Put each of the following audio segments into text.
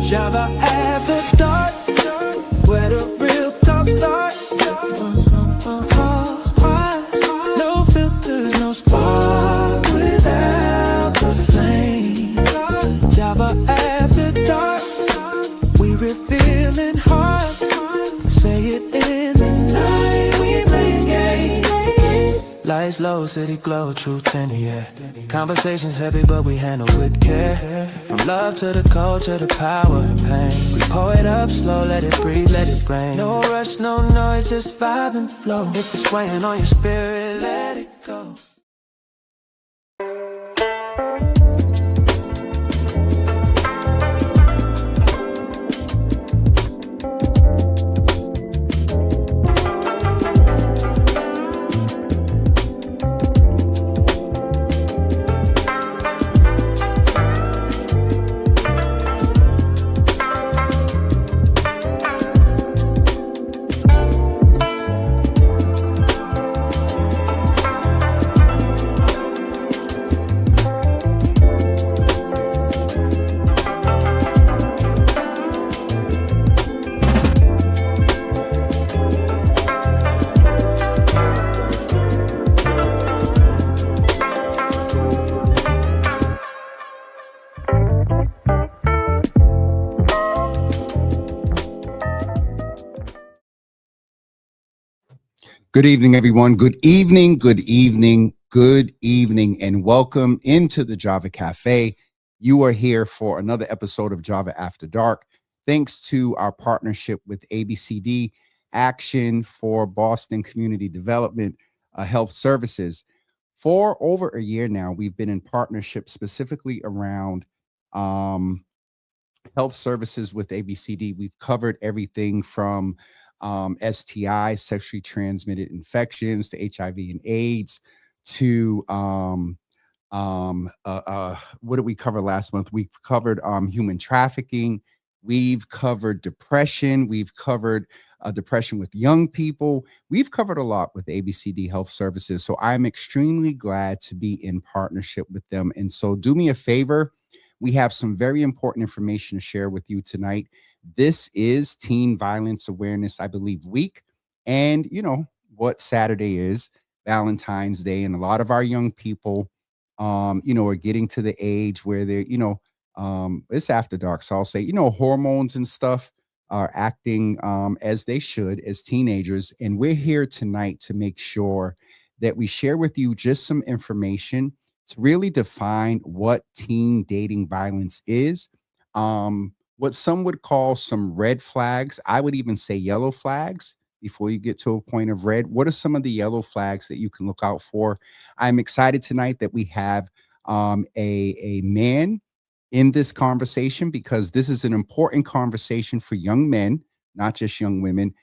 Java after dark, where the real talk starts. No filters, no spark without the flame. Java after dark, we revealing hearts. Say it in the night, we playing games. Lights low, city glow, truth in the air. Conversations heavy, but we handle with care. From love to the cold, to the power and pain. We pour it up slow, let it breathe, let it rain. No rush, no noise, just vibe and flow. If it's weighing on your spirit, let it go. Good evening, everyone. Good evening, good evening, good evening, and welcome into the Java Cafe. You are here for another episode of Java After Dark. Thanks to our partnership with ABCD, Action for Boston Community Development Health Services. For over a year now, we've been in partnership specifically around health services with ABCD. We've covered everything from STIs, sexually transmitted infections, to HIV and AIDS, to what did we cover last month? We covered human trafficking. We've covered depression. We've covered depression with young people. We've covered a lot with ABCD Health Services. So I'm extremely glad to be in partnership with them. And so do me a favor. We have some very important information to share with you tonight. This is Teen Violence Awareness, I believe, week. And you know what Saturday is, Valentine's Day. And a lot of our young people, are getting to the age where they're, it's after dark. So I'll say, hormones and stuff are acting as they should as teenagers. And we're here tonight to make sure that we share with you just some information to really define what teen dating violence is. What some would call some red flags. I would even say yellow flags before you get to a point of red. What are some of the yellow flags that you can look out for? I'm excited tonight that we have a man in this conversation, because this is an important conversation for young men, not just young women,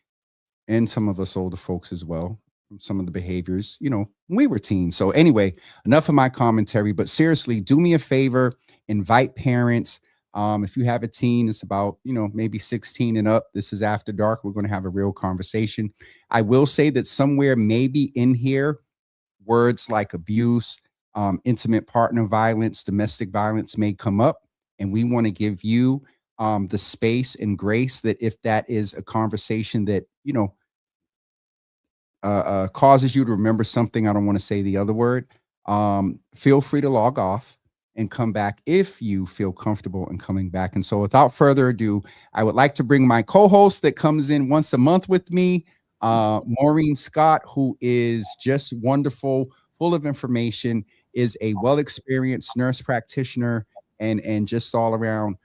and some of us older folks as well, from some of the behaviors, when we were teens. So anyway, enough of my commentary, but seriously, do me a favor, invite parents. If you have a teen, it's about, maybe 16 and up. This is after dark. We're going to have a real conversation. I will say that somewhere maybe in here, words like abuse, intimate partner violence, domestic violence may come up. And we want to give you the space and grace that if that is a conversation that, causes you to remember something, I don't want to say the other word, feel free to log off and come back if you feel comfortable in coming back. And so without further ado, I would like to bring my co-host that comes in once a month with me, Maureen Scott, who is just wonderful, full of information, is a well-experienced nurse practitioner and just all around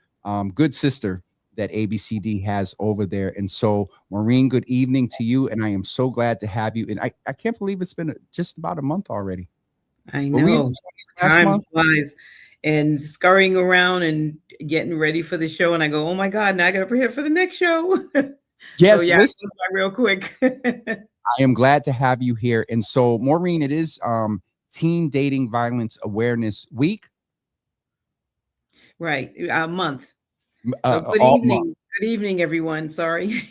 good sister that ABCD has over there. And so Maureen, good evening to you. And I am so glad to have you. And I can't believe it's been just about a month already. I know. Time flies, and scurrying around and getting ready for the show. And I go, oh my God, now I got to prepare for the next show. Yes. So yeah, listen, real quick. I am glad to have you here. And so Maureen, it is Teen Dating Violence Awareness Week. Right. Month. So good evening. Month. Good evening, everyone. Sorry.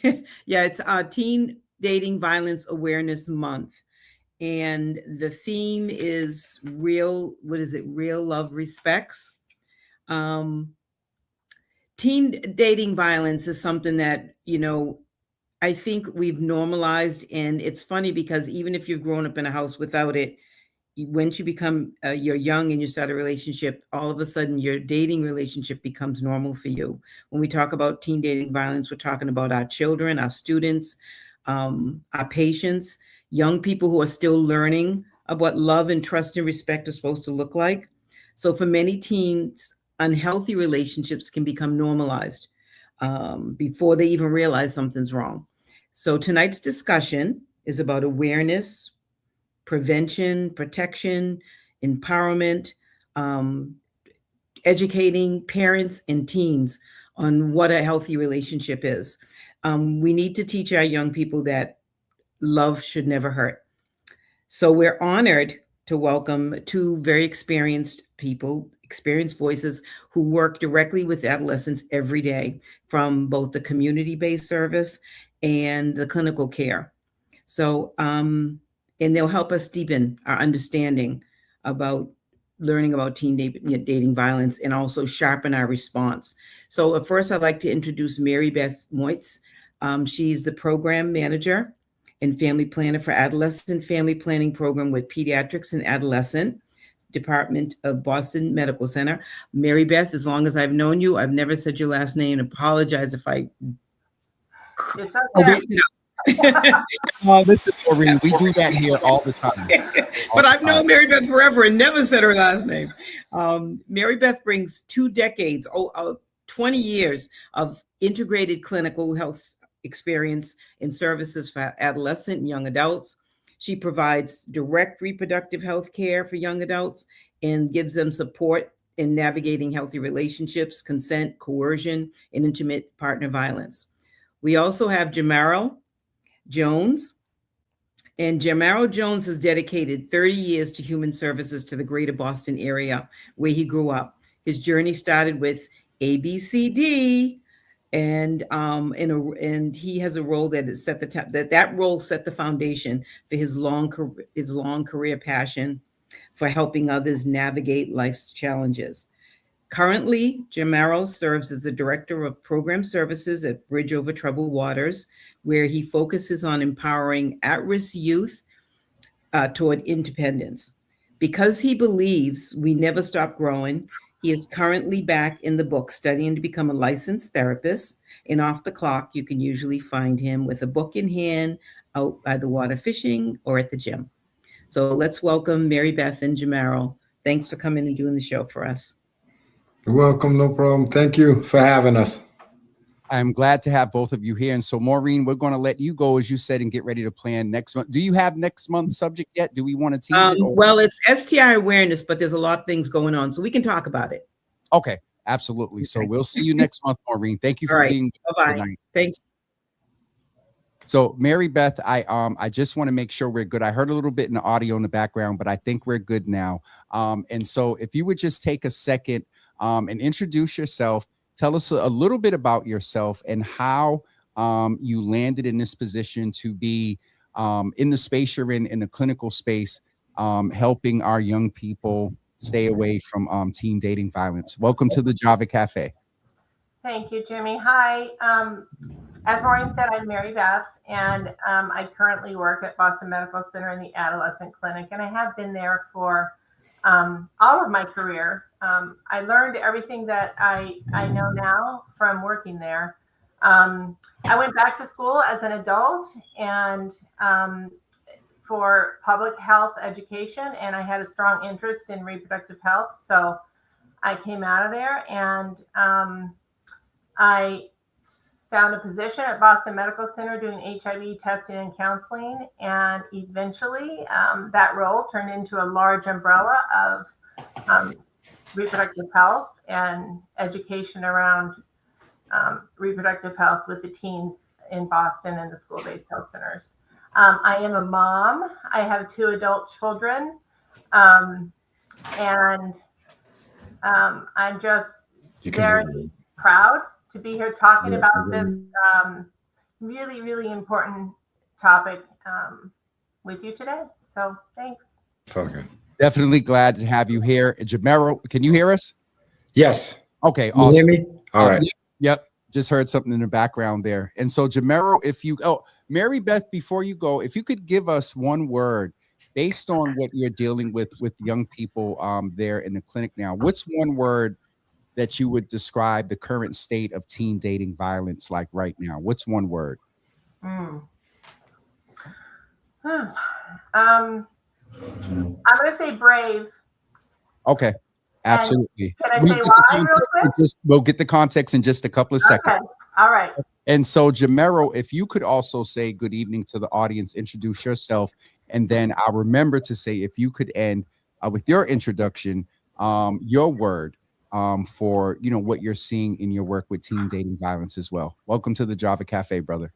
Yeah, it's Teen Dating Violence Awareness Month. And the theme is real love respects. teen dating violence is something that, I think we've normalized. And it's funny because even if you've grown up in a house without it, once you become you're young and you start a relationship, all of a sudden your dating relationship becomes normal for you. When we talk about teen dating violence, we're talking about our children, our students, our patients, young people who are still learning of what love and trust and respect are supposed to look like. So for many teens, unhealthy relationships can become normalized before they even realize something's wrong. So tonight's discussion is about awareness, prevention, protection, empowerment, um, educating parents and teens on what a healthy relationship is. We need to teach our young people that love should never hurt. So we're honored to welcome two very experienced people, experienced voices who work directly with adolescents every day from both the community-based service and the clinical care. So, and they'll help us deepen our understanding about learning about teen dating violence and also sharpen our response. So at first, I'd like to introduce Mary Beth Muetz. She's the program manager and family planner for Adolescent Family Planning Program with Pediatrics and Adolescent Department of Boston Medical Center. Mary Beth, as long as I've known you, I've never said your last name. Apologize if I... It's okay. Listen, Maureen, we do that here all the time. But I've known Mary Beth forever and never said her last name. Mary Beth brings 2 decades, 20 years of integrated clinical health experience and services for adolescent and young adults. She provides direct reproductive health care for young adults and gives them support in navigating healthy relationships, consent, coercion, and intimate partner violence. We also have JImmerall Jones. And JImmerall Jones has dedicated 30 years to human services to the greater Boston area where he grew up. His journey started with ABCD, and he has a role that is set that role set the foundation for his long career passion for helping others navigate life's challenges. Currently, JImmerall serves as the Director of Program Services at Bridge Over Troubled Waters, where he focuses on empowering at-risk youth toward independence. Because he believes we never stop growing, he is currently back in the book studying to become a licensed therapist. And off the clock, you can usually find him with a book in hand out by the water fishing or at the gym. So let's welcome Mary Beth and JImmerall. Thanks for coming and doing the show for us. You're welcome. No problem. Thank you for having us. I'm glad to have both of you here. And so, Maureen, we're going to let you go, as you said, and get ready to plan next month. Do you have next month's subject yet? Do we want to tease it? Well, it's STI awareness, but there's a lot of things going on, so we can talk about it. Okay, absolutely. So we'll see you next month, Maureen. Thank you for being here tonight. Thanks. So, Mary Beth, I just want to make sure we're good. I heard a little bit in the audio in the background, but I think we're good now. And so if you would just take a second and introduce yourself. Tell us a little bit about yourself and how you landed in this position to be in the space you're in the clinical space, helping our young people stay away from teen dating violence. Welcome to the Java Cafe. Thank you, Jimmy. Hi. As Maureen said, I'm Mary Beth, and I currently work at Boston Medical Center in the Adolescent Clinic, and I have been there for all of my career. I learned everything that I know now from working there. I went back to school as an adult and for public health education, and I had a strong interest in reproductive health. So I came out of there and I found a position at Boston Medical Center doing HIV testing and counseling. And eventually that role turned into a large umbrella of reproductive health and education around reproductive health with the teens in Boston and the school-based health centers. I am a mom. I have 2 adult children. And I'm just very proud to be here talking about this really, really important topic with you today. So thanks. Okay. Definitely glad to have you here. JImmerall, can you hear us? Yes. Okay. Awesome. You hear me? All right. Yep. Just heard something in the background there. And so JImmerall, Mary Beth, before you go, if you could give us one word based on what you're dealing with young people there in the clinic now, what's one word that you would describe the current state of teen dating violence like right now? What's one word? I'm going to say brave. Okay. Absolutely. And can I say why real quick? We'll get the context in just a couple of seconds. Okay. All right. And so, JImmerall, if you could also say good evening to the audience, introduce yourself, and then I'll remember to say if you could end with your introduction, your word for what you're seeing in your work with teen dating violence as well. Welcome to the Java Cafe, brother.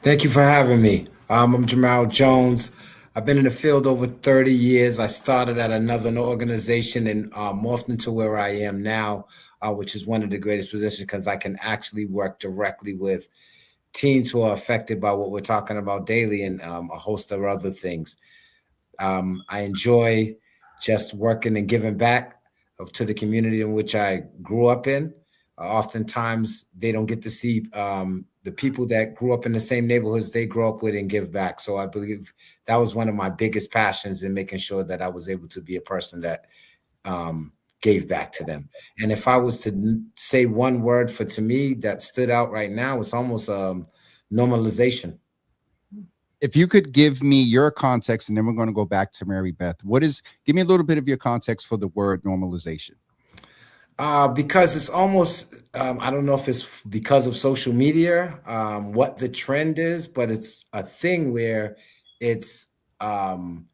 Thank you for having me. I'm JImmerall Jones. I've been in the field over 30 years. I started at another organization and morphed into where I am now, which is one of the greatest positions because I can actually work directly with teens who are affected by what we're talking about daily and a host of other things. I enjoy just working and giving back to the community in which I grew up in. Oftentimes, they don't get to see the people that grew up in the same neighborhoods they grew up with and give back. So I believe that was one of my biggest passions in making sure that I was able to be a person that gave back to them. And if I was to say one word to me that stood out right now, it's almost normalization. If you could give me your context, and then we're going to go back to Mary Beth. Give me a little bit of your context for the word normalization. Because it's almost, I don't know if it's because of social media, what the trend is, but it's a thing where it's the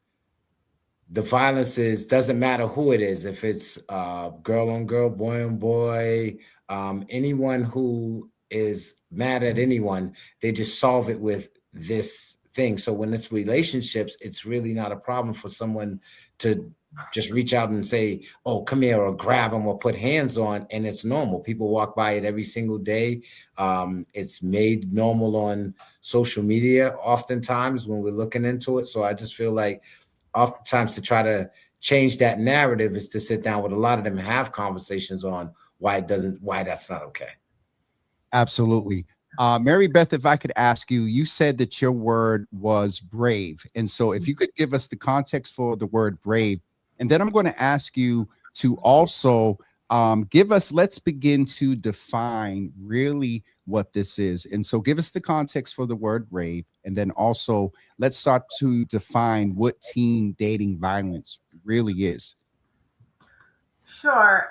violence doesn't matter who it is. If it's girl on girl, boy on boy, anyone who is mad at anyone, they just solve it with this thing. So when it's relationships, it's really not a problem for someone to just reach out and say, oh, come here, or grab them or put hands on. And it's normal. People walk by it every single day. It's made normal on social media oftentimes when we're looking into it. So I just feel like oftentimes to try to change that narrative is to sit down with a lot of them and have conversations on why that's not okay. Absolutely. Mary Beth, if I could ask you, you said that your word was brave. And so if you could give us the context for the word brave, and then I'm going to ask you to also let's begin to define really what this is. And so give us the context for the word brave. And then also let's start to define what teen dating violence really is. Sure.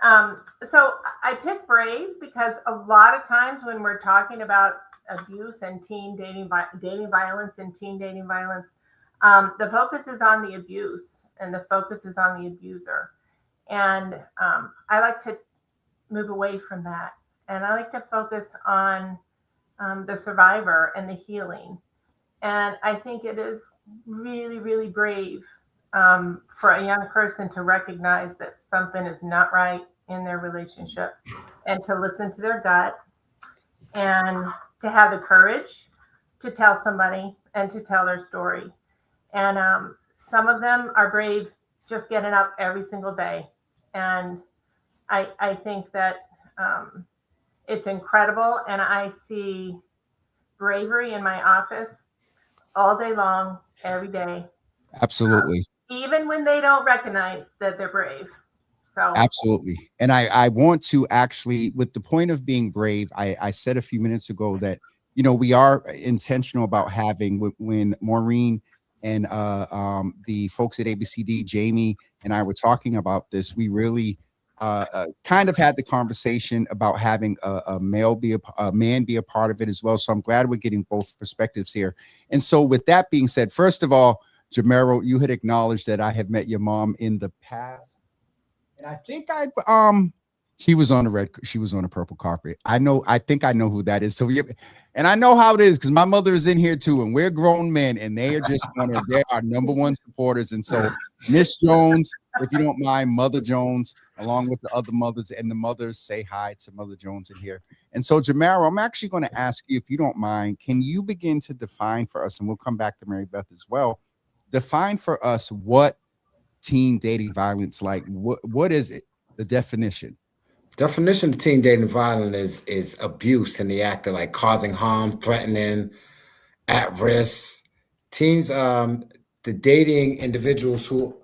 So I picked brave because a lot of times when we're talking about abuse and teen dating violence and teen dating violence, the focus is on the abuse and the focus is on the abuser. And I like to move away from that. And I like to focus on the survivor and the healing. And I think it is really, really brave for a young person to recognize that something is not right in their relationship and to listen to their gut and to have the courage to tell somebody and to tell their story. And some of them are brave just getting up every single day. And I think that it's incredible. And I see bravery in my office all day long, every day. Absolutely. Even when they don't recognize that they're brave. So absolutely. And I want to actually, with the point of being brave, I said a few minutes ago that, we are intentional about having, when Maureen and the folks at ABCD, Jamie and I were talking about this, we really kind of had the conversation about having a man be a part of it as well. So I'm glad we're getting both perspectives here. And so with that being said, first of all, JImmerall, you had acknowledged that I have met your mom in the past. And I think she was on the purple carpet. I think I know who that is. So and I know how it is because my mother is in here too, and we're grown men, and they are just they're our number one supporters. And so Miss Jones, if you don't mind, Mother Jones, along with the other mothers, and the mothers say hi to Mother Jones in here. And so JImmerall, I'm actually going to ask you, if you don't mind, can you begin to define for us, and we'll come back to Mary Beth as well, define for us what teen dating violence, like what is it, the definition Definition of teen dating violence is abuse in the act of like causing harm, threatening, at risk. Teens, the dating individuals who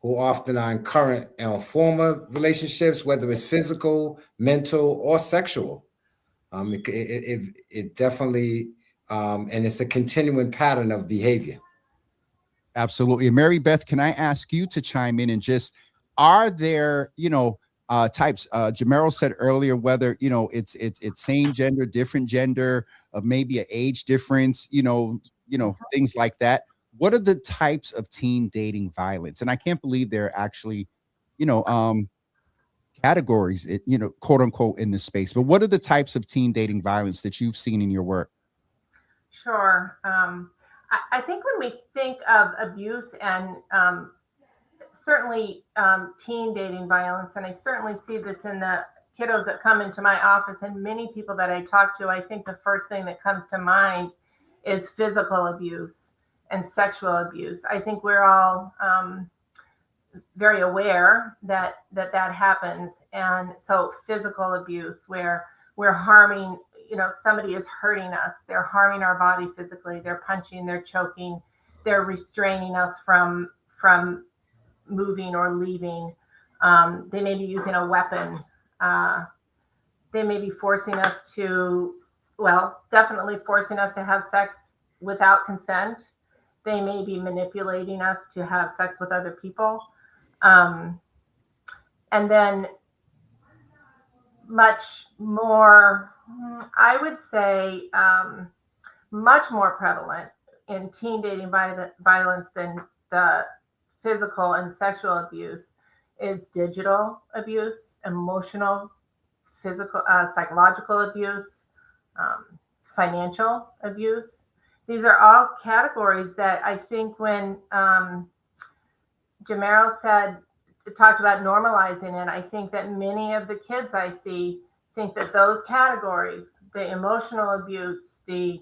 often are in current and former relationships, whether it's physical, mental, or sexual. It definitely, and it's a continuing pattern of behavior. Absolutely. And Mary Beth, can I ask you to chime in and just, are there, types, JImmerall said earlier, whether, it's same gender, different gender, maybe an age difference, things like that. What are the types of teen dating violence? And I can't believe there are actually, categories, quote unquote, in this space. But what are the types of teen dating violence that you've seen in your work? Sure. I think when we think of abuse and certainly teen dating violence, and I certainly see this in the kiddos that come into my office and many people that I talk to, I think the first thing that comes to mind is physical abuse and sexual abuse. I think we're all very aware that happens. And so physical abuse, where we're harming, somebody is hurting us. They're harming our body physically. They're punching, they're choking, they're restraining us from moving or leaving. They may be using a weapon. They may be forcing us to, definitely forcing us to have sex without consent. They may be manipulating us to have sex with other people. And then much more, I would say, much more prevalent in teen dating violence than the physical and sexual abuse is digital abuse, emotional, physical, psychological abuse, financial abuse. These are all categories that I think when JImmerall talked about normalizing it, I think that many of the kids I see think that those categories, the emotional abuse, the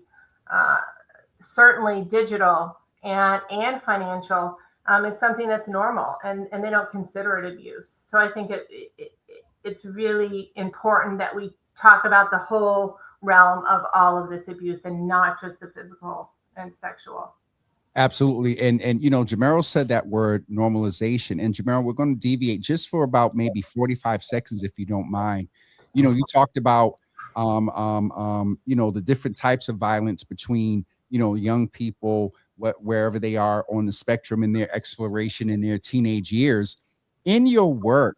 certainly digital and financial, is something that's normal, and they don't consider it abuse. So I think it's really important that we talk about the whole realm of all of this abuse and not just the physical and sexual. Absolutely. And JImmerall said that word normalization. And JImmerall, we're going to deviate just for about maybe 45 seconds, if you don't mind. You talked about, the different types of violence between, young people, wherever they are on the spectrum in their exploration in their teenage years. In your work,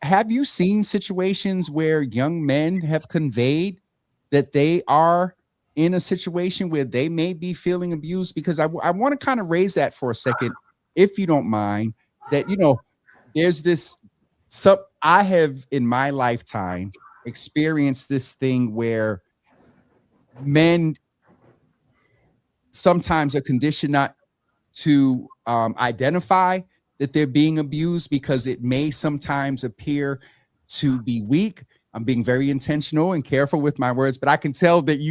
have you seen situations where young men have conveyed that they are in a situation where they may be feeling abused? Because I want to kind of raise that for a second, if you don't mind, that, there's this I have in my lifetime experienced this thing where men sometimes are conditioned not to identify that they're being abused because it may sometimes appear to be weak. I'm being very intentional and careful with my words, but I can tell that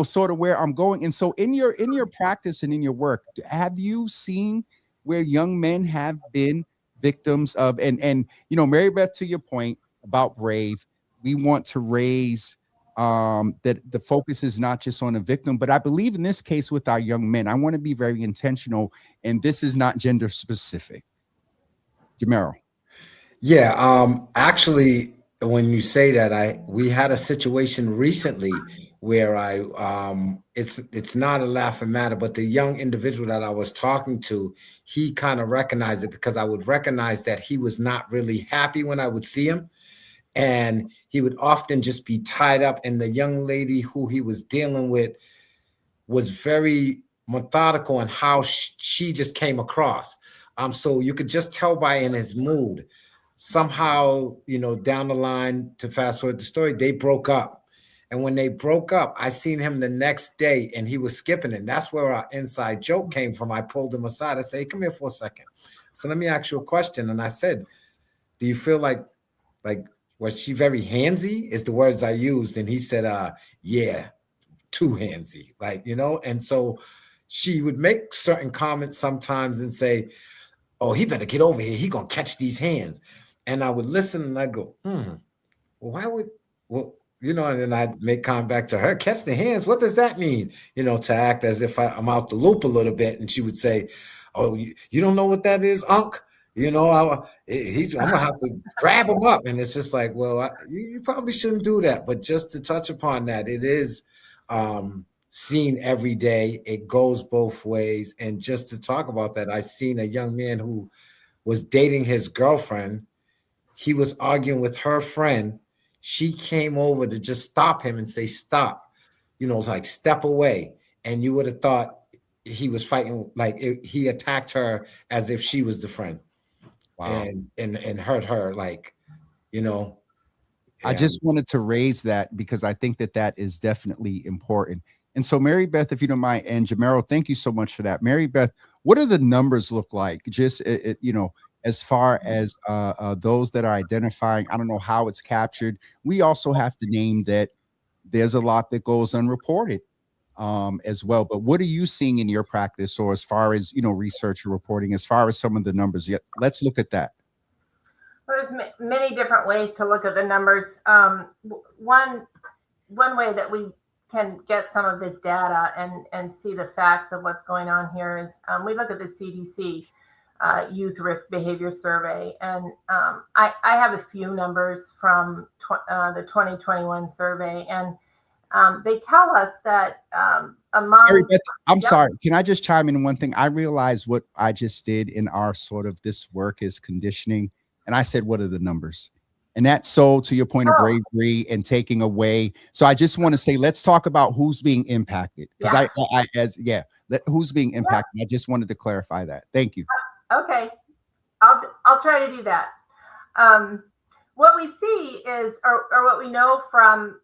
sort of where I'm going. And so in your practice and in your work, have you seen where young men have been victims of, and Mary Beth, to your point about Brave, we want to raise that the focus is not just on a victim, but I believe in this case with our young men, I want to be very intentional, and this is not gender specific. JImmerall. Yeah, actually, when you say that, we had a situation recently where it's not a laughing matter, but the young individual that I was talking to, he kind of recognized it, because I would recognize that he was not really happy when I would see him. And he would often just be tied up. And the young lady who he was dealing with was very methodical in how she just came across. So you could just tell by in his mood. Somehow, down the line, to fast forward the story, they broke up. And when they broke up, I seen him the next day and he was skipping. And that's where our inside joke came from. I pulled him aside. I said, hey, come here for a second. So let me ask you a question. And I said, do you feel like was she very handsy? Is the words I used. And he said, yeah, too handsy. And so she would make certain comments sometimes and say, oh, he better get over here. He gonna catch these hands. And I would listen and I'd go, well, why would, well, you know, and then I'd make comment back to her, catch the hands. What does that mean? You know, to act as if I'm out the loop a little bit. And she would say, oh, you don't know what that is, Unc? You know, I'm gonna have to grab him up. And it's just like, well, you probably shouldn't do that. But just to touch upon that, it is seen every day. It goes both ways. And just to talk about that, I seen a young man who was dating his girlfriend. He was arguing with her friend. She came over to just stop him and say, stop, you know, like step away. And you would have thought he was fighting, like he attacked her as if she was the friend. Wow. And hurt her, like, you know. I just wanted to raise that because I think that that is definitely important. And so Mary Beth, if you don't mind, and JImmerall, thank you so much for that. Mary Beth, what do the numbers look like? Just, you know, as far as those that are identifying, I don't know how it's captured. We also have to name that there's a lot that goes unreported as well. But what are you seeing in your practice, or as far as, you know, research or reporting, as far as some of the numbers? Yet, let's look at that. Well, there's many different ways to look at the numbers. One way that we can get some of this data and see the facts of what's going on here is we look at the CDC Youth Risk Behavior Survey. And I have a few numbers from the 2021 survey. And they tell us that among... Mary Beth, I'm sorry. Can I just chime in one thing? I realized what I just did in our sort of this work is conditioning. And I said, what are the numbers? And that's so to your point of bravery and taking away. So I just want to say, let's talk about who's being impacted. Because who's being impacted. I just wanted to clarify that. Thank you. Okay, I'll try to do that. What we see is, or what we know from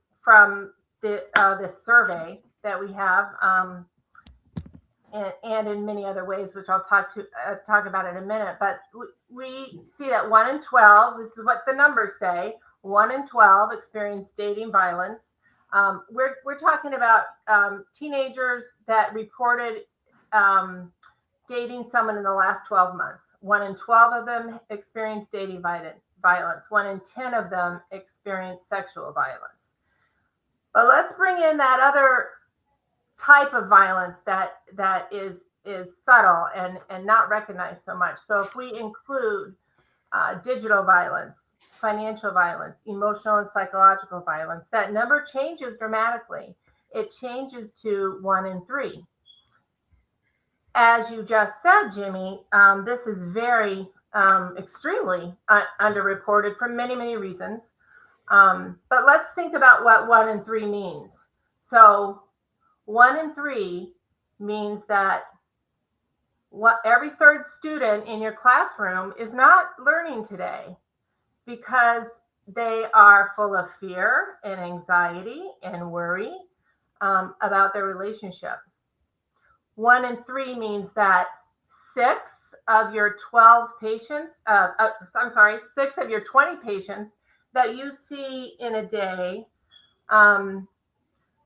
this survey that we have, and in many other ways, which I'll talk about in a minute. But we see that 1 in 12. This is what the numbers say. 1 in 12 experience dating violence. We're talking about teenagers that reported dating someone in the last 12 months. 1 in 12 of them experienced dating violence. 1 in 10 of them experienced sexual violence. But let's bring in that other type of violence that is subtle and not recognized so much. So if we include digital violence, financial violence, emotional and psychological violence, that number changes dramatically. It changes to 1 in 3. As you just said, Jimmy, this is very extremely underreported for many, many reasons. But let's think about what 1 in 3 means. So 1 in 3 means that every third student in your classroom is not learning today because they are full of fear and anxiety and worry about their relationship. 1 in 3 means that 6 of your 12 patients, 6 of your 20 patients that you see in a day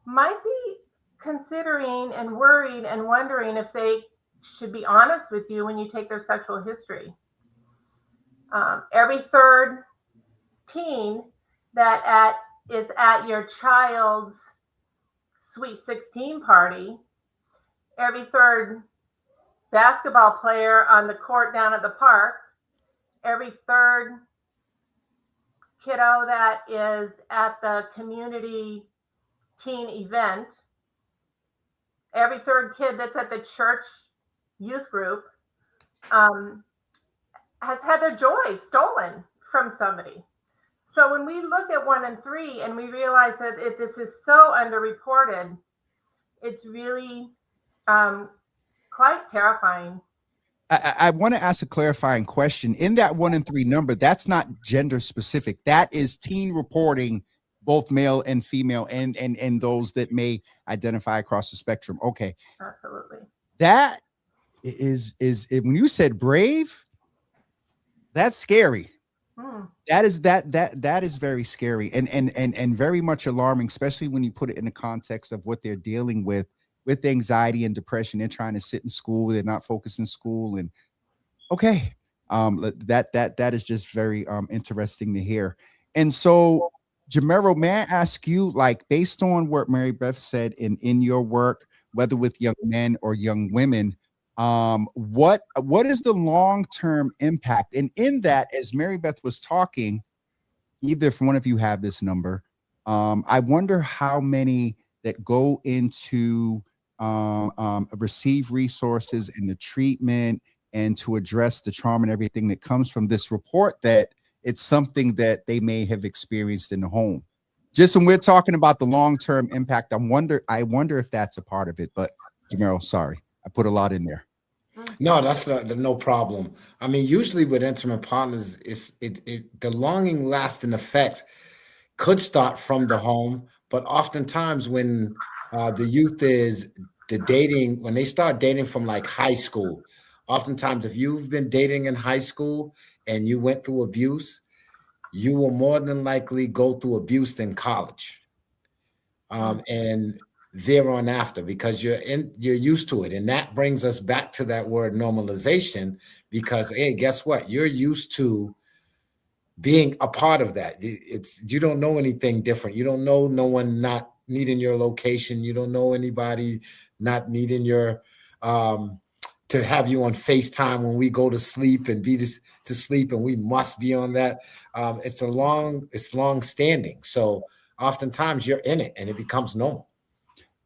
might be considering and worried and wondering if they should be honest with you when you take their sexual history. Every third teen that is at your child's Sweet 16 party, every third basketball player on the court down at the park, every third kiddo that is at the community teen event, every third kid that's at the church youth group has had their joy stolen from somebody. So when we look at 1 in 3 and we realize that this is so underreported, it's really quite terrifying. I want to ask a clarifying question. In that 1 in 3 number, that's not gender specific. That is teen reporting, both male and female, and those that may identify across the spectrum. Okay. Absolutely. That is when you said brave, that's scary. That is very scary and very much alarming, especially when you put it in the context of what they're dealing with anxiety and depression. They're trying to sit in school. They're not focused in school. And okay. That is just very interesting to hear. And so, JImmerall, may I ask you, like, based on what Mary Beth said in your work, whether with young men or young women, what is the long-term impact? And in that, as Mary Beth was talking, either if one of you have this number, I wonder how many that go into receive resources and the treatment and to address the trauma and everything that comes from this report, that it's something that they may have experienced in the home. Just when we're talking about the long-term impact, I wonder if that's a part of it. But JImmerall, sorry, I put a lot in there. No, that's no problem. I mean, usually with intimate partners, the longing lasting effects could start from the home, but oftentimes when the youth is dating, when they start dating from like high school, oftentimes if you've been dating in high school and you went through abuse, you will more than likely go through abuse in college. And thereon after, because you're used to it. And that brings us back to that word normalization, because hey, guess what? You're used to being a part of that. You don't know anything different. You don't know no one not needing your location. You don't know anybody not needing your to have you on FaceTime when we go to sleep and be to sleep, and we must be on that. It's long standing. So oftentimes you're in it and it becomes normal.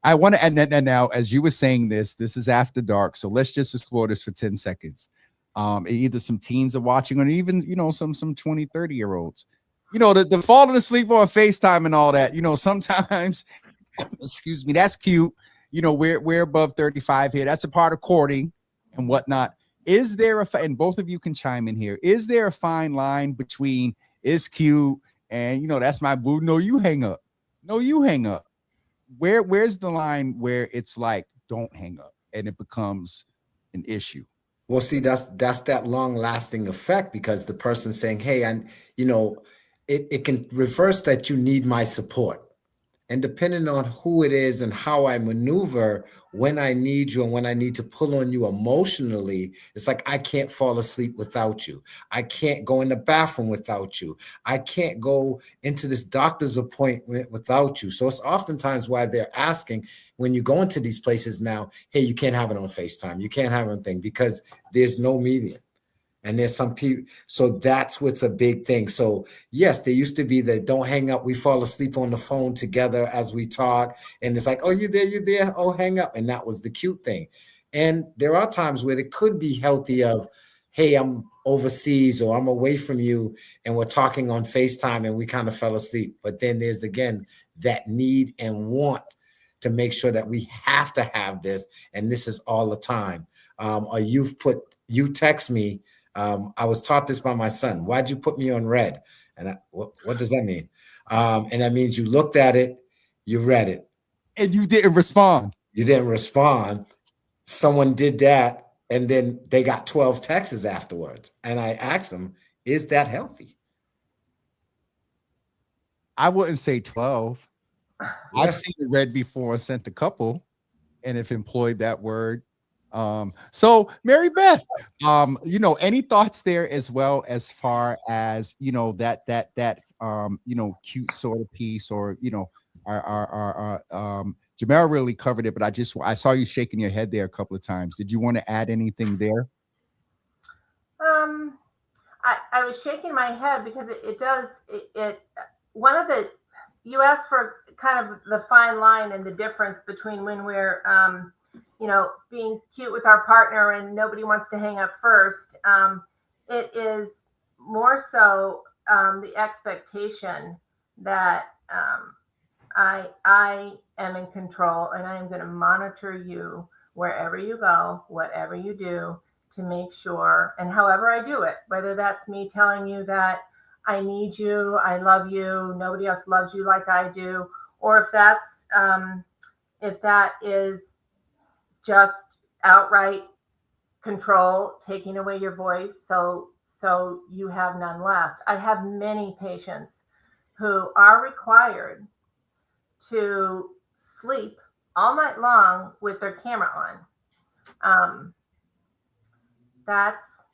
I want to, and then now, as you were saying this is after dark. So let's just explore this for 10 seconds. Either some teens are watching, or even, some 20, 30-year-olds, the falling asleep on FaceTime and all that, sometimes, excuse me, that's cute. We're above 35 here. That's a part of courting and whatnot. Is there and both of you can chime in here, is there a fine line between is cute and, that's my boo? No, you hang up. No, you hang up. Where's the line where it's like, don't hang up and it becomes an issue? Well, see, that's that long lasting effect, because the person's saying, hey, it can reverse that you need my support. And depending on who it is and how I maneuver, when I need you and when I need to pull on you emotionally, it's like, I can't fall asleep without you. I can't go in the bathroom without you. I can't go into this doctor's appointment without you. So it's oftentimes why they're asking, when you go into these places now, hey, you can't have it on FaceTime. You can't have anything, because there's no medium. And there's some people, so that's what's a big thing. So yes, there used to be that don't hang up. We fall asleep on the phone together as we talk. And it's like, oh, you there? Oh, hang up. And that was the cute thing. And there are times where it could be healthy of, hey, I'm overseas or I'm away from you and we're talking on FaceTime and we kind of fell asleep. But then there's, again, that need and want to make sure that we have to have this. And this is all the time. Or you text me, I was taught this by my son. Why'd you put me on red? And what does that mean? And that means you looked at it, you read it. And you didn't respond. You didn't respond. Someone did that, and then they got 12 texts afterwards. And I asked them, is that healthy? I wouldn't say 12. Yeah. I've seen it read before and sent a couple, and if employed that word. So Mary Beth, any thoughts there as well, as far as, that cute sort of piece, or, our JImmerall really covered it, but I saw you shaking your head there a couple of times. Did you want to add anything there? I was shaking my head because you asked for kind of the fine line and the difference between when we're, being cute with our partner and nobody wants to hang up first. It is more so the expectation that I am in control, and I am going to monitor you wherever you go, whatever you do, to make sure, and however I do it, whether that's me telling you that I need you, I love you, nobody else loves you like I do, or if that is just outright control, taking away your voice, so you have none left. I have many patients who are required to sleep all night long with their camera on. That's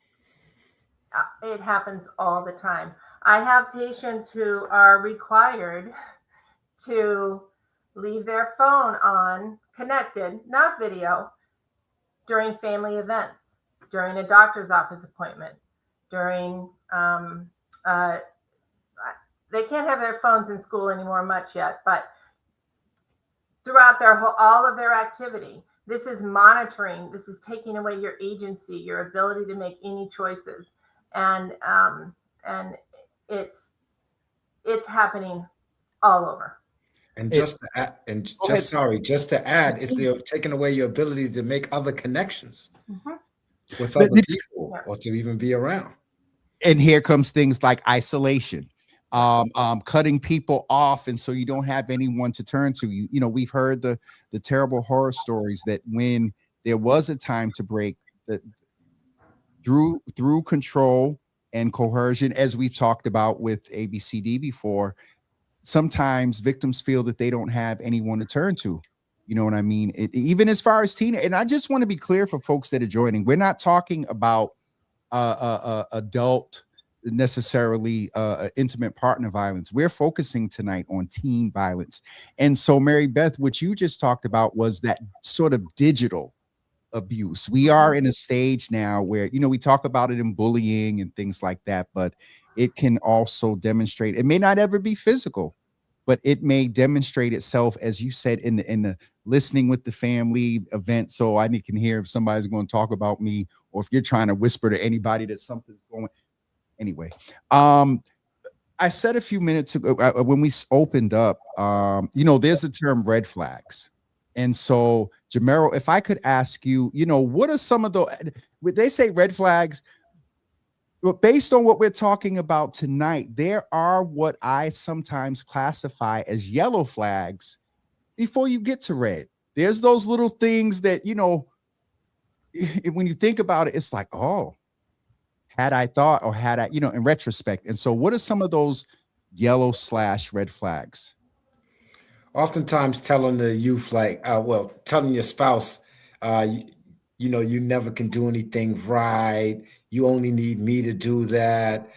It happens all the time. I have patients who are required to leave their phone on, connected, not video, during family events, during a doctor's office appointment, during, they can't have their phones in school anymore much yet, but throughout all of their activity, this is monitoring. This is taking away your agency, your ability to make any choices, and it's happening all over. And just to add, just to add, it's taking away your ability to make other connections with other people or to even be around. And here comes things like isolation, cutting people off, and so you don't have anyone to turn to. You know, we've heard the terrible horror stories that when there was a time to break, that through control and coercion, as we've talked about with ABCD before, sometimes victims feel that they don't have anyone to turn to. You know what I mean? Even as far as teen, and I just want to be clear for folks that are joining, we're not talking about adult necessarily intimate partner violence. We're focusing tonight on teen violence. And so, Mary Beth, what you just talked about was that sort of digital abuse. We are in a stage now where, you know, we talk about it in bullying and things like that, but it can also demonstrate, it may not ever be physical, but it may demonstrate itself, as you said, in the listening with the family event. So I can hear if somebody's going to talk about me, or if you're trying to whisper to anybody that something's going. Anyway, I said a few minutes ago when we opened up, you know, there's the term red flags. And so, JImmerall, if I could ask you, you know, what are some of the, they say red flags, but based on what we're talking about tonight, there are what I sometimes classify as yellow flags before you get to red. There's those little things that, you know, when you think about it, it's like, oh, had I thought, or had I, you know, in retrospect. And so what are some of those yellow/red flags? Oftentimes telling the youth, like, telling your spouse, you know, you never can do anything right. You only need me to do that.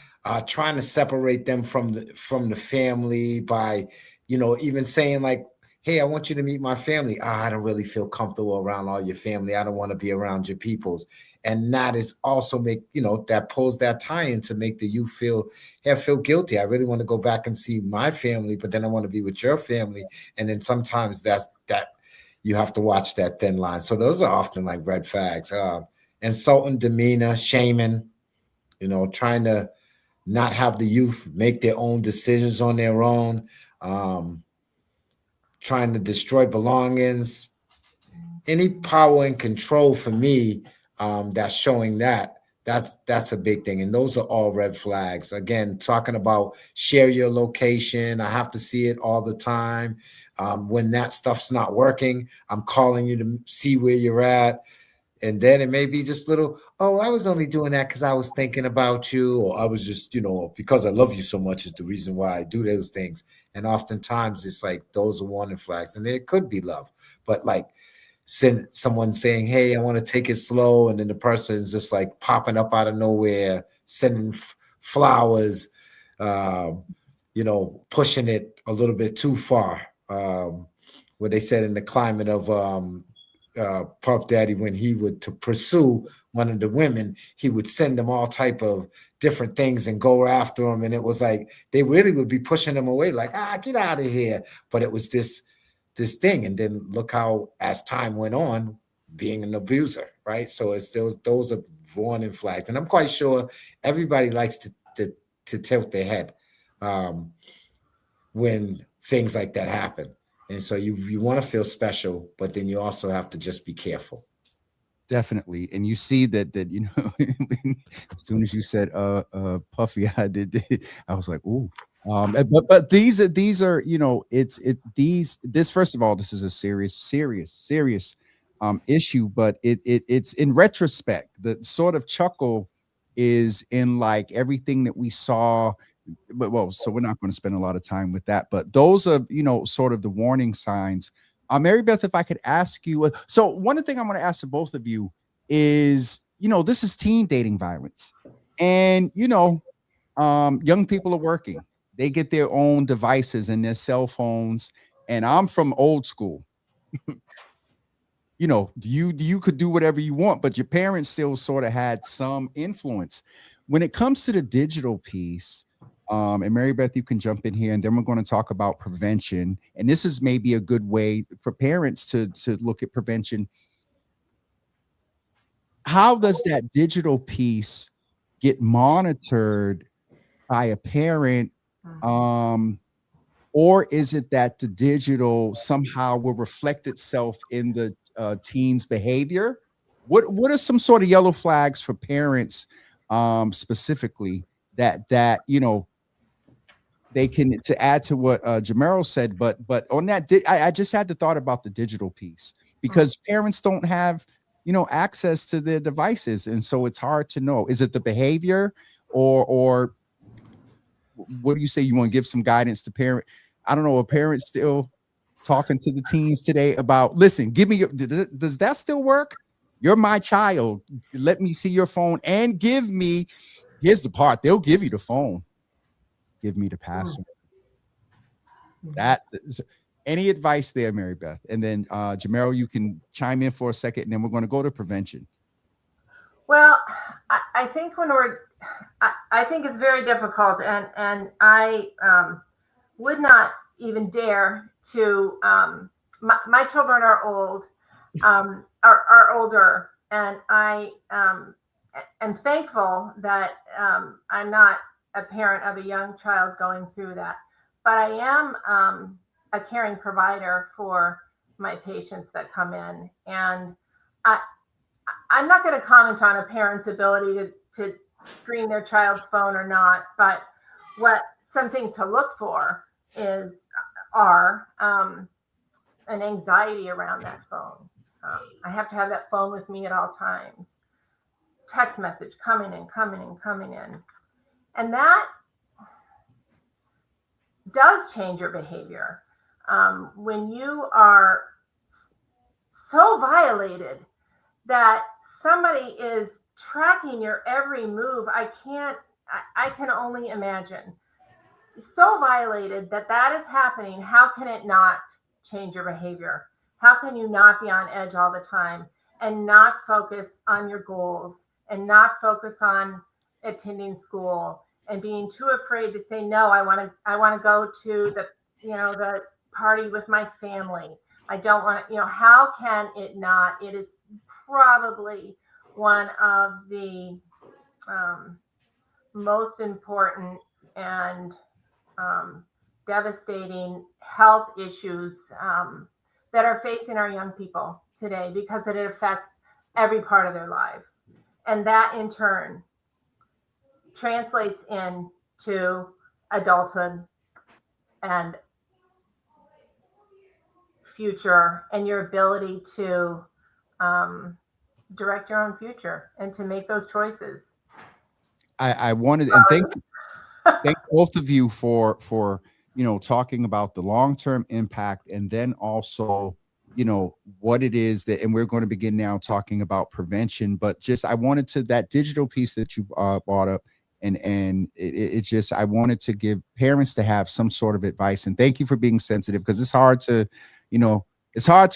Trying to separate them from the family by, you know, even saying like, hey, I want you to meet my family. I don't really feel comfortable around all your family. I don't want to be around your peoples. And that is also make, you know, that pulls that tie in to make the youth feel guilty. I really want to go back and see my family, but then I want to be with your family. And then sometimes that you have to watch that thin line. So those are often like red flags. Insulting demeanor, shaming, you know, trying to not have the youth make their own decisions on their own, trying to destroy belongings, any power and control for me, that's showing that's a big thing. And those are all red flags. Again, talking about share your location. I have to see it all the time. When that stuff's not working, I'm calling you to see where you're at. And then it may be just little, oh, I was only doing that because I was thinking about you, or I was just, you know, because I love you so much is the reason why I do those things. And oftentimes it's like those are warning flags, and it could be love, but like someone saying, hey, I want to take it slow, and then the person is just like popping up out of nowhere, sending flowers, you know, pushing it a little bit too far. What they said in the climate of Puff Daddy, when he would to pursue one of the women, he would send them all type of different things and go after them, and it was like they really would be pushing them away, like, get out of here. But it was this thing, and then look how, as time went on, being an abuser, right? So it's those are warning flags, and I'm quite sure everybody likes to tilt their head when things like that happen. And so you want to feel special, but then you also have to just be careful. Definitely. And you see that you know, as soon as you said Puffy, I was like, ooh. But these are, you know, this first of all, this is a serious issue, but it's in retrospect, the sort of chuckle is in like everything that we saw. But well, so we're not going to spend a lot of time with that, but those are, you know, sort of the warning signs. Mary Beth, if I could ask you, so one thing I want to ask to both of you is, you know, this is teen dating violence. And, young people are working. They get their own devices and their cell phones. And I'm from old school. You could do whatever you want, but your parents still sort of had some influence. When it comes to the digital piece, and Mary Beth, you can jump in here, and then we're going to talk about prevention. And this is maybe a good way for parents to look at prevention. How does that digital piece get monitored by a parent? Or is it that the digital somehow will reflect itself in the teen's behavior? What are some sort of yellow flags for parents specifically that they can, to add to what JImmerall said, but on that, I just had the thought about the digital piece, because parents don't have access to their devices, and so it's hard to know, is it the behavior, or what do you say? You want to give some guidance to parent? I don't know, are parents still talking to the teens today about, listen, give me does that still work? You're my child, let me see your phone, and here's the part, they'll give you the phone, give me the password. That is, any advice there, Mary Beth? And then JImmerall, you can chime in for a second, and then we're going to go to prevention. Well, I think I think it's very difficult, and I would not even dare to. My children are old, are older, and I am thankful that I'm not a parent of a young child going through that. But I am a caring provider for my patients that come in, and I'm not going to comment on a parent's ability to screen their child's phone or not, but what some things to look for are an anxiety around that phone. I have to have that phone with me at all times. Text message coming in. And that does change your behavior. When you are so violated that somebody is tracking your every move, I can only imagine. So violated that is happening, how can it not change your behavior? How can you not be on edge all the time and not focus on your goals and not focus on attending school and being too afraid to say no? I want to go to the party with my family. I don't want to, how can it not? It is probably one of the most important and devastating health issues that are facing our young people today, because it affects every part of their lives. And that in turn translates into adulthood and future, and your ability to direct your own future and to make those choices. I wanted, and thank both of you for talking about the long-term impact, and then also what it is that, and we're going to begin now talking about prevention. But just, I wanted to, that digital piece that you brought up, and it just, I wanted to give parents to have some sort of advice. And thank you for being sensitive, because it's hard to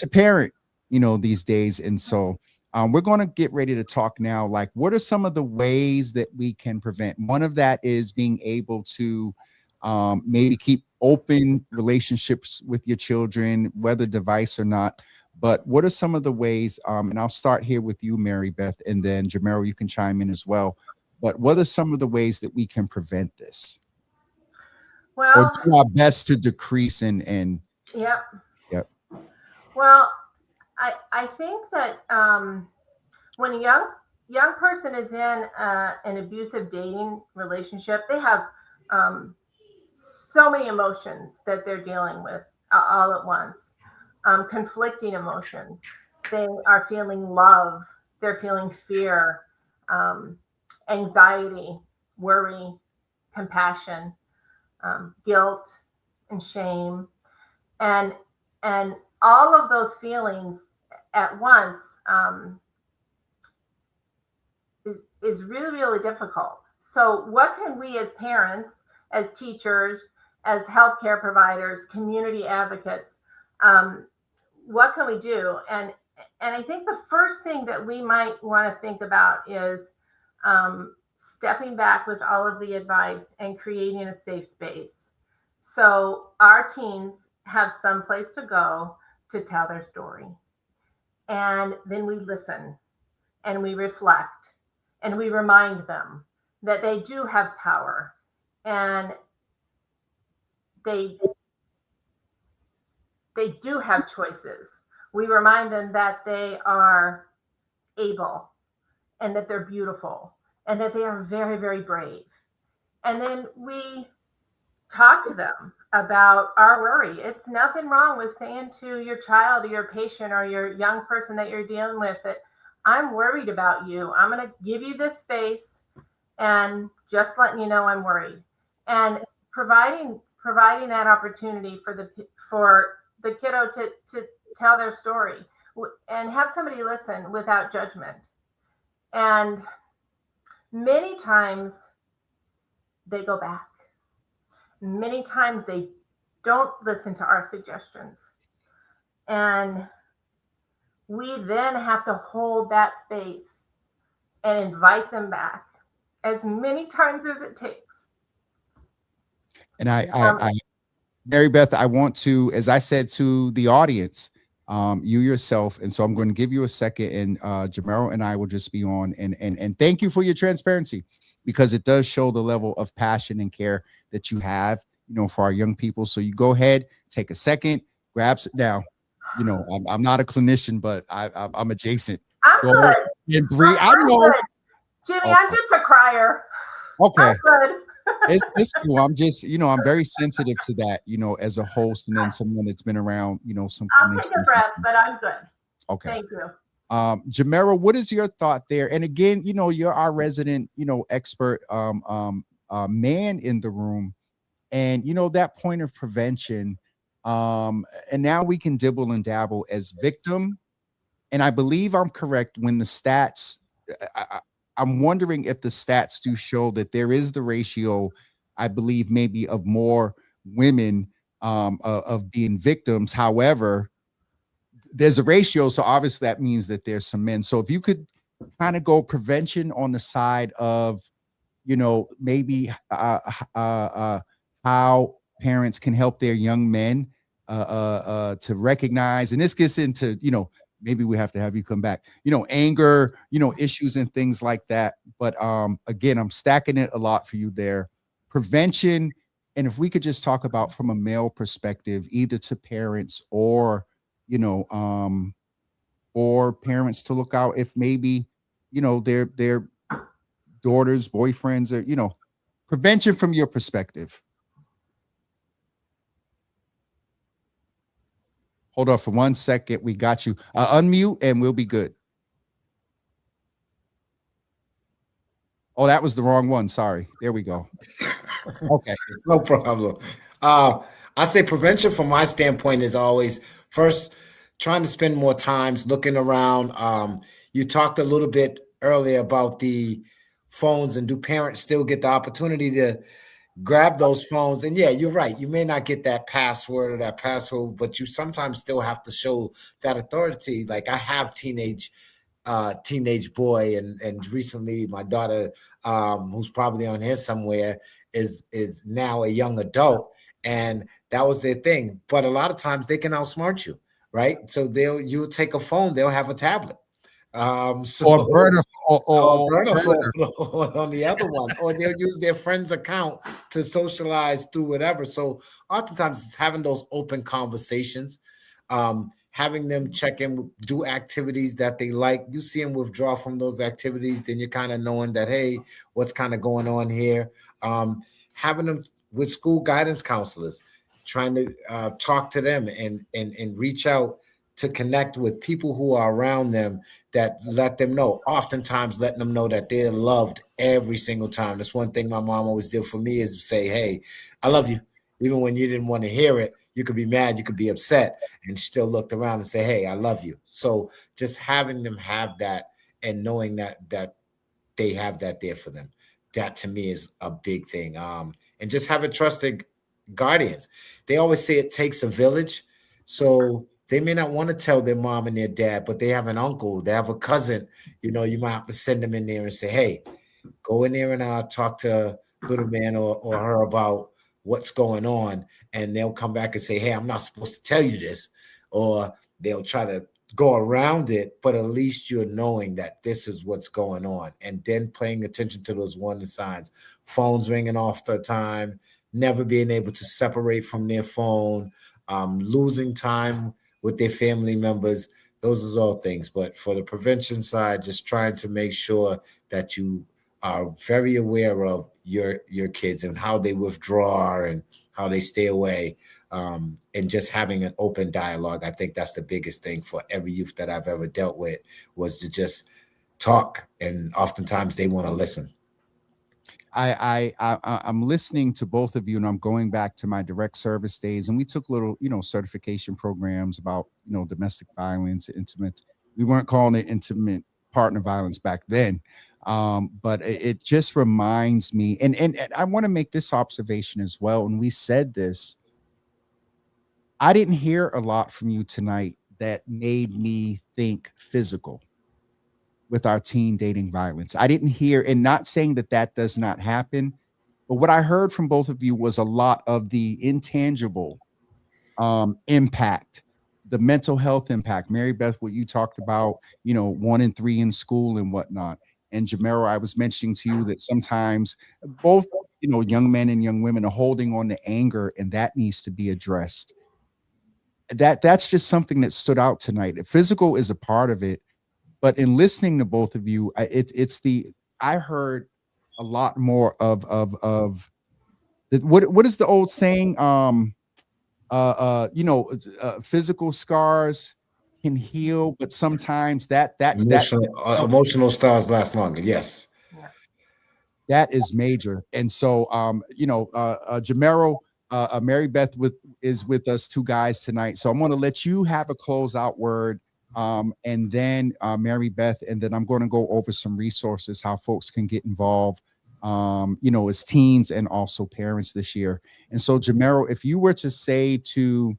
parent these days. And so we're going to get ready to talk now, like, what are some of the ways that we can prevent? One of that is being able to maybe keep open relationships with your children, whether device or not. But what are some of the ways, and I'll start here with you, Mary Beth, and then JImmerall, you can chime in as well. But what are some of the ways that we can prevent this? Well, or do our best to decrease and Yep. Well, I think that when a young person is in an abusive dating relationship, they have so many emotions that they're dealing with all at once, conflicting emotions. They are feeling love, they're feeling fear, anxiety, worry, compassion, guilt, and shame, and all of those feelings at once is really, really difficult. So what can we as parents, as teachers, as healthcare providers, community advocates, what can we do? And I think the first thing that we might want to think about is stepping back with all of the advice and creating a safe space. So our teens have some place to go to tell their story. And then we listen and we reflect and we remind them that they do have power and they do have choices. We remind them that they are able and that they're beautiful and that they are very, very brave. And then we talk to them about our worry. It's nothing wrong with saying to your child or your patient or your young person that you're dealing with that I'm worried about you. I'm going to give you this space and just letting you know I'm worried. And providing that opportunity for the kiddo to tell their story and have somebody listen without judgment. And many times they go back. Many times they don't listen to our suggestions. And we then have to hold that space and invite them back as many times as it takes. And I Mary Beth, I want to, as I said to the audience, you yourself, and so I'm going to give you a second, and JImmerall and I will just be on, and thank you for your transparency, because it does show the level of passion and care that you have, for our young people. So you go ahead, take a second, grab it now. I'm not a clinician, but I'm adjacent. I'm go good. And breathe. I know. Good. Jimmy, okay. I'm just a crier. Okay. I'm good. It's cool. I'm just, I'm very sensitive to that, as a host and then someone that's been around, some. I'll take a breath, but I'm good. Okay. Thank you. JImmerall, what is your thought there? And again, you're our resident, expert man in the room, and that point of prevention. And now we can dibble and dabble as victim. And I believe I'm correct when the stats, I'm wondering if the stats do show that there is the ratio, I believe maybe of more women of being victims. However, there's a ratio. So obviously that means that there's some men. So if you could kind of go prevention on the side of, maybe how parents can help their young men to recognize, and this gets into, maybe we have to have you come back, anger, issues and things like that. But again, I'm stacking it a lot for you there. Prevention. And if we could just talk about from a male perspective, either to parents or, or parents to look out if maybe, their daughters, boyfriends, or, prevention from your perspective. Hold on for 1 second. We got you. Unmute and we'll be good. Oh, that was the wrong one. Sorry. There we go. Okay. It's no problem. I say prevention from my standpoint is always first trying to spend more times looking around. You talked a little bit earlier about the phones, and do parents still get the opportunity to grab those phones? And yeah, you're right. You may not get that password or that password, but you sometimes still have to show that authority. Like I have teenage boy, and recently my daughter, who's probably on here somewhere, is now a young adult, and that was their thing. But a lot of times they can outsmart you, right? So you'll take a phone, they'll have a tablet. Or burner phone on the other one, or they'll use their friend's account to socialize through whatever. So oftentimes it's having those open conversations, having them check in, do activities that they like. You see them withdraw from those activities, then you're kind of knowing that, hey, what's kind of going on here? Having them with school guidance counselors, trying to talk to them and reach out to connect with people who are around them that let them know, oftentimes letting them know that they're loved every single time. That's one thing my mom always did for me, is say, hey, I love you. Even when you didn't want to hear it, you could be mad, you could be upset, and still looked around and say, hey, I love you. So just having them have that and knowing that they have that there for them. that to me is a big thing. And just having trusted guardians. They always say it takes a village. So they may not want to tell their mom and their dad, but they have an uncle, they have a cousin. You know, you might have to send them in there and say, hey, go in there and talk to little man or her about what's going on. And they'll come back and say, hey, I'm not supposed to tell you this. Or they'll try to go around it, but at least you're knowing that this is what's going on. And then paying attention to those warning signs, phones ringing off the time, never being able to separate from their phone, losing time with their family members. Those are all things. But for the prevention side, just trying to make sure that you are very aware of your kids and how they withdraw and how they stay away, and just having an open dialogue. I think that's the biggest thing for every youth that I've ever dealt with, was to just talk, and oftentimes they want to listen. I'm listening to both of you, and I'm going back to my direct service days, and we took little, certification programs about, domestic violence, intimate. We weren't calling it intimate partner violence back then. But it just reminds me, and I want to make this observation as well. And we said this, I didn't hear a lot from you tonight that made me think physical with our teen dating violence. I didn't hear, and not saying that that does not happen, but what I heard from both of you was a lot of the intangible impact, the mental health impact. Mary Beth, what you talked about, 1 in 3 in school and whatnot. And JImmerall, I was mentioning to you that sometimes both, young men and young women are holding on to anger, and that needs to be addressed. That's just something that stood out tonight. Physical is a part of it, but in listening to both of you, I heard a lot more of what is the old saying? Physical scars can heal, but sometimes that emotional scars last longer. Yes. That is major. And so, JImmerall, Mary Beth is with us, 2 guys tonight. So I'm going to let you have a closeout word, and then Mary Beth, and then I'm going to go over some resources, how folks can get involved, as teens and also parents this year. And so, JImmerall, if you were to say to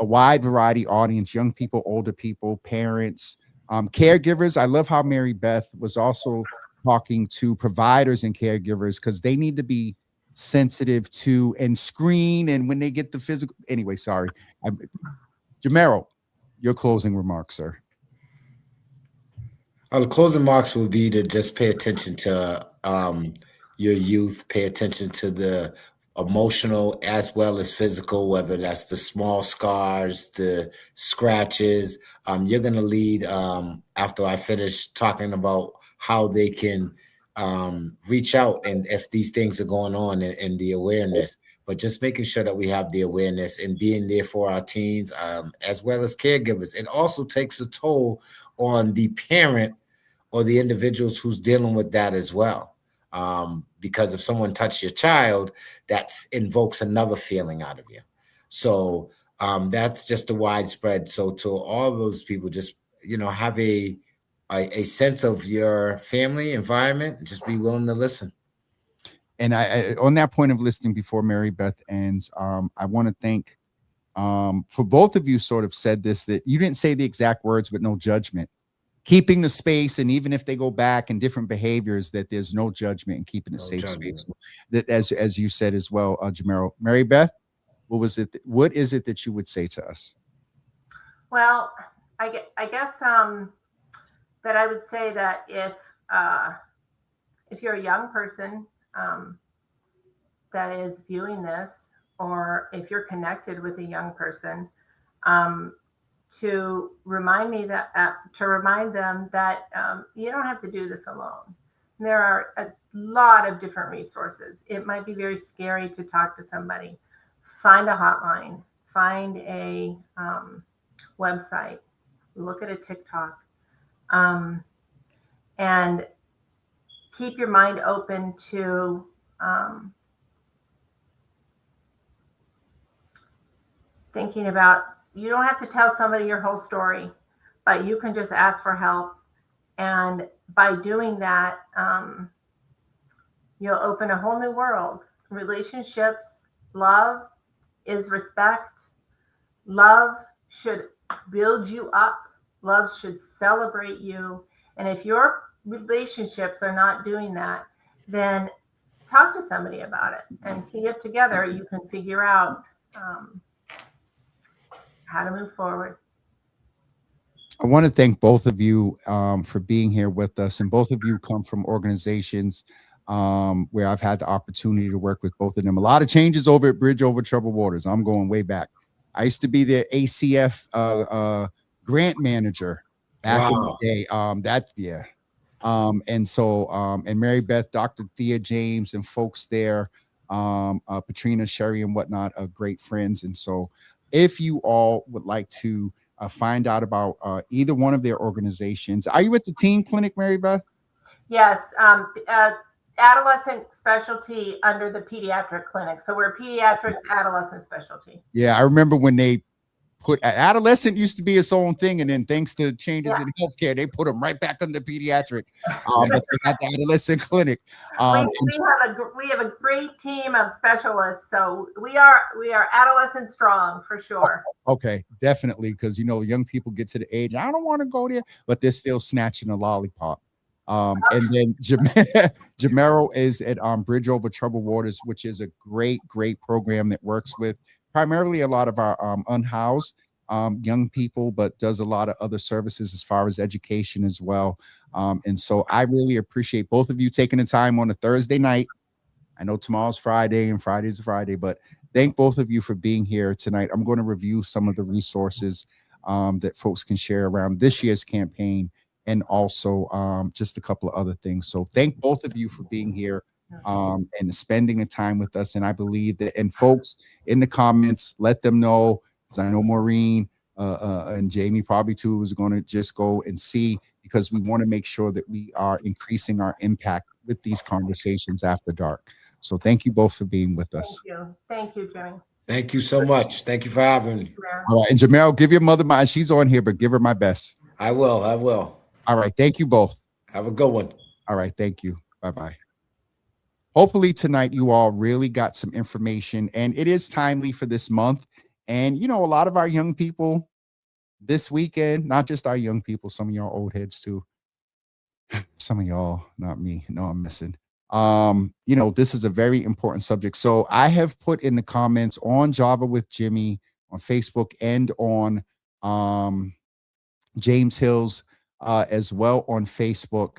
a wide variety audience, young people, older people, parents, caregivers, I love how Mary Beth was also talking to providers and caregivers, because they need to be sensitive to and screen, and when they get the physical. Anyway, sorry. JImmerall, your closing remarks, sir. The closing remarks would be to just pay attention to your youth, pay attention to the emotional as well as physical, whether that's the small scars, the scratches. You're going to lead, after I finish talking about how they can reach out, and if these things are going on, and the awareness, but just making sure that we have the awareness and being there for our teens, as well as caregivers. It also takes a toll on the parent or the individuals who's dealing with that as well. Because if someone touched your child, that invokes another feeling out of you. So that's just a widespread. So to all those people, just, have a sense of your family environment, and just be willing to listen. And I on that point of listening, before Mary Beth ends, I want to thank, for both of you sort of said this, that you didn't say the exact words, but no judgment. Keeping the space, and even if they go back and different behaviors, that there's no judgment, and keeping a safe space. That, as you said as well, JImmerall. Mary Beth, what is it that you would say to us? Well, I guess that I would say that if you're a young person that is viewing this, or if you're connected with a young person, to remind them that you don't have to do this alone. There are a lot of different resources. It might be very scary to talk to somebody. Find a hotline, find a website, look at a TikTok, and keep your mind open to thinking about, you don't have to tell somebody your whole story, but you can just ask for help. And by doing that, You'll open a whole new world. Relationships, love is respect. Love should build you up. Love should celebrate you. And if your relationships are not doing that, then talk to somebody about it and see if together you can figure out how to move forward. I want to thank both of you for being here with us. And both of you come from organizations where I've had the opportunity to work with both of them. A lot of changes over at Bridge Over Troubled Waters. I'm going way back. I used to be the ACF grant manager back in the day. And so, and Mary Beth, Dr. Thea James, and folks there, Patrina, Sherry, and whatnot, are great friends. And so, if you all would like to find out about either one of their organizations, are you at the teen clinic, Mary Beth? Yes, adolescent specialty under the pediatric clinic. So we're pediatrics adolescent specialty. Yeah, I remember when they put adolescent used to be its own thing, and then thanks to changes in healthcare, they put them right back under pediatric. But they got the adolescent clinic. We have a great team of specialists, so we are adolescent strong for sure. Okay, definitely, because young people get to the age, I don't want to go there, but they're still snatching a lollipop. And then JImmerall is at Bridge Over Troubled Waters, which is a great program that works with primarily a lot of our unhoused young people, but does a lot of other services as far as education as well. And so I really appreciate both of you taking the time on a Thursday night. I know tomorrow's Friday and Friday's Friday, but thank both of you for being here tonight. I'm going to review some of the resources that folks can share around this year's campaign, and also just a couple of other things. So thank both of you for being here and spending the time with us. And I believe that, and folks in the comments, let them know, because I know Maureen and Jamie probably too is going to just go and see, because we want to make sure that we are increasing our impact with these conversations after dark. So thank you both for being with us. Thank you, Jimmy. Thank you so much. Thank you for having me. All right, and JImmerall, give your mother mine. She's on here, but give her my best. I will. All right. Thank you both. Have a good one. All right. Thank you. Bye-bye. Hopefully tonight you all really got some information, and it is timely for this month. And, a lot of our young people this weekend, not just our young people, some of y'all old heads too. Some of y'all, not me. No, I'm messing. This is a very important subject. So I have put in the comments on Java with Jimmy on Facebook and on James Hill's as well on Facebook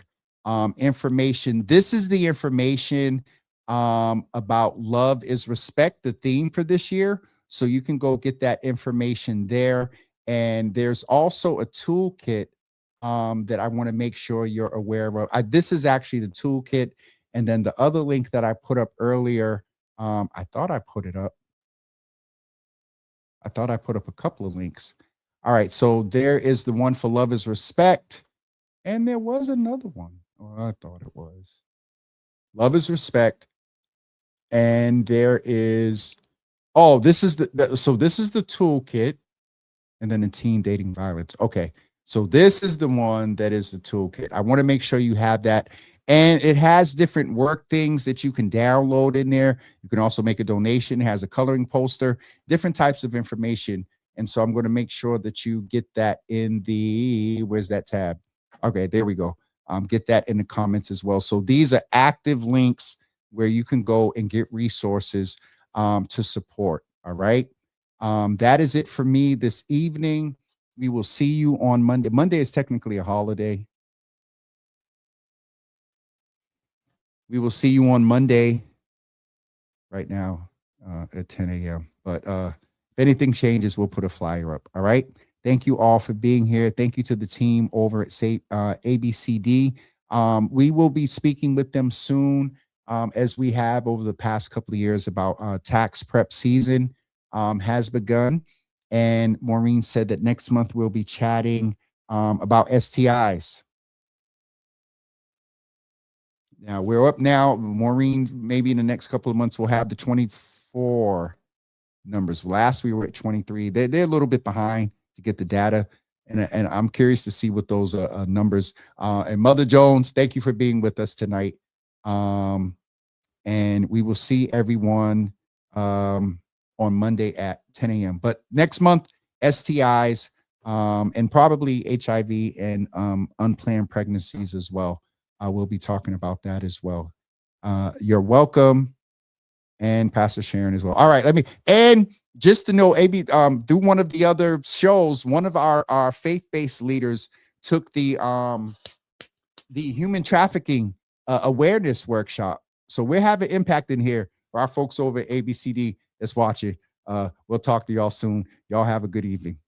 information. This is the information about love is respect, the theme for this year. So you can go get that information there. And there's also a toolkit that I want to make sure you're aware of. This is actually the toolkit. And then the other link that I put up earlier, I thought I put it up. I thought I put up a couple of links. All right, so there is the one for love is respect. And there was another one. Oh, I thought it was love is respect. And there is, this is this is the toolkit. And then the teen dating violence. Okay, so this is the one that is the toolkit. I want to make sure you have that. And it has different work things that you can download in there. You can also make a donation. It has a coloring poster, different types of information. And so I'm going to make sure that you get that in the, where's that tab? Okay, there we go. Get that in the comments as well. So these are active links where you can go and get resources to support. All right. That is it for me this evening. We will see you on Monday. Monday is technically a holiday. We will see you on Monday right now at 10 a.m. But if anything changes, we'll put a flyer up. All right. Thank you all for being here. Thank you to the team over at ABCD. We will be speaking with them soon, as we have over the past couple of years, about tax prep season has begun. And Maureen said that next month we'll be chatting about STIs. Now we're up now. Maureen, maybe in the next couple of months, we'll have the 24 numbers. Last we were at 23. They're a little bit behind to get the data. And I'm curious to see what those numbers. And Mother Jones, thank you for being with us tonight. And we will see everyone on Monday at 10 a.m. But next month, STIs and probably HIV and unplanned pregnancies as well. We'll be talking about that as well. You're welcome. And Pastor Sharon as well. All right, and just to know, AB, through one of the other shows, one of our faith-based leaders took the human trafficking awareness workshop. So we're having impact in here for our folks over at ABCD that's watching. We'll talk to y'all soon. Y'all have a good evening.